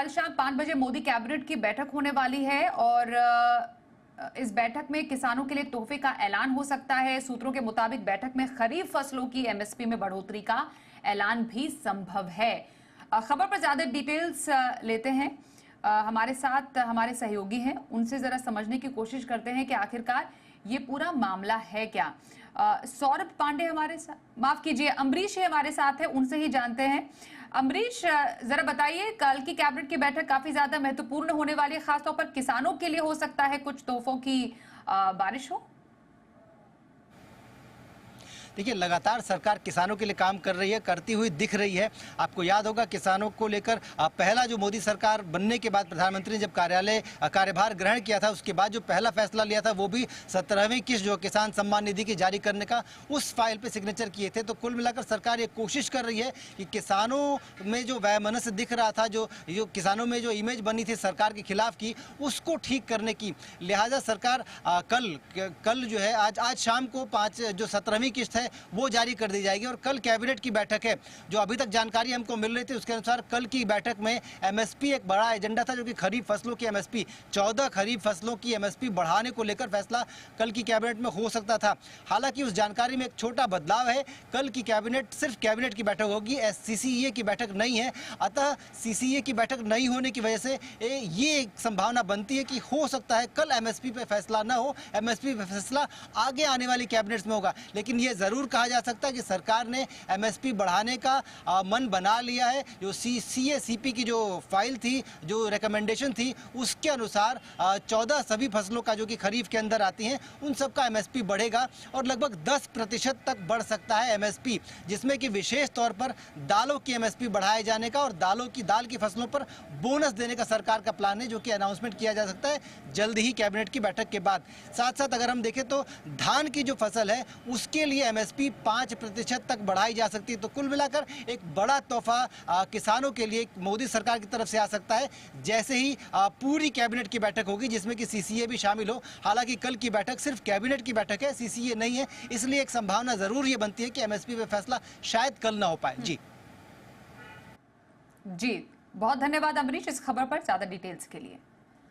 कल शाम 5 बजे मोदी कैबिनेट की बैठक होने वाली है और इस बैठक में किसानों के लिए तोहफे का ऐलान हो सकता है। सूत्रों के मुताबिक बैठक में खरीफ फसलों की एमएसपी में बढ़ोतरी का ऐलान भी संभव है। खबर पर ज्यादा डिटेल्स लेते हैं। हमारे साथ हमारे सहयोगी हैं, उनसे जरा समझने की कोशिश करते हैं कि आखिरकार ये पूरा मामला है क्या। सौरभ पांडे हमारे साथ, माफ कीजिए अमरीश ही हमारे साथ है, उनसे ही जानते हैं। अमरीश, जरा बताइए, कल की कैबिनेट की बैठक काफी ज्यादा महत्वपूर्ण होने वाली है, खासतौर पर किसानों के लिए हो सकता है कुछ तोहफों की बारिश हो। देखिए, लगातार सरकार किसानों के लिए काम कर रही है, करती हुई दिख रही है। आपको याद होगा किसानों को लेकर पहला जो मोदी सरकार बनने के बाद प्रधानमंत्री ने जब कार्यभार ग्रहण किया था, उसके बाद जो पहला फैसला लिया था वो भी 17वीं किस्त जो किसान सम्मान निधि की जारी करने का, उस फाइल पे सिग्नेचर किए थे। तो कुल मिलाकर सरकार ये कोशिश कर रही है कि किसानों में जो वैमनस्य दिख रहा था, जो किसानों में जो इमेज बनी थी सरकार के खिलाफ की, उसको ठीक करने की लिहाजा सरकार कल जो है आज शाम को 17वीं किस्त वो जारी कर दी जाएगी। और कल कैबिनेट की बैठक है। जो अभी तक जानकारी हमको मिल रही थी उसके अनुसार कल की बैठक में एमएसपी एक बड़ा एजेंडा था, जो कि खरीफ फसलों की एमएसपी 14 खरीफ फसलों की एमएसपी बढ़ाने को लेकर फैसला कल की कैबिनेट में हो सकता था। हालांकि उस जानकारी में एक छोटा बदलाव है। कल की कैबिनेट सिर्फ कैबिनेट की बैठक होगी, सीसीईए की बैठक नहीं है। अतः सीसीईए की बैठक नहीं होने की वजह से ये एक संभावना बनती है कि हो सकता है कल एमएसपी पे फैसला ना हो, एमएसपी पे फैसला आगे आने वाली कैबिनेट में होगा। लेकिन ये जरूर कहा जा सकता है कि सरकार ने एमएसपी बढ़ाने का मन बना लिया है। जो सीएसीपी की जो फाइल थी, जो रिकमेंडेशन थी, उसके अनुसार 14 सभी फसलों का जो कि खरीफ के अंदर आती हैं, उन सब का एमएसपी बढ़ेगा और लगभग 10% तक बढ़ सकता है एमएसपी, जिसमें कि विशेष तौर पर दालों की एमएसपी बढ़ाए जाने का और दाल की फसलों पर बोनस देने का सरकार का प्लान है, जो कि अनाउंसमेंट किया जा सकता है जल्द ही कैबिनेट की बैठक के बाद। साथ साथ अगर हम देखें तो धान की जो फसल है उसके लिए एमएसपी 5% तक बढ़ाई जा सकती है। तो कुल मिलाकर एक बड़ा तोहफा किसानों के लिए मोदी सरकार की तरफ से आ सकता है, जैसे ही पूरी कैबिनेट की बैठक होगी जिसमें कि सीसीए भी शामिल हो। हालांकि कल की बैठक सिर्फ कैबिनेट की बैठक है, सीसीए नहीं है, इसलिए एक संभावना जरूर ये बनती है कि एमएसपी पे फैसला शायद कल ना हो पाए। जी बहुत धन्यवाद अमरीश इस खबर पर ज्यादा डिटेल्स के लिए।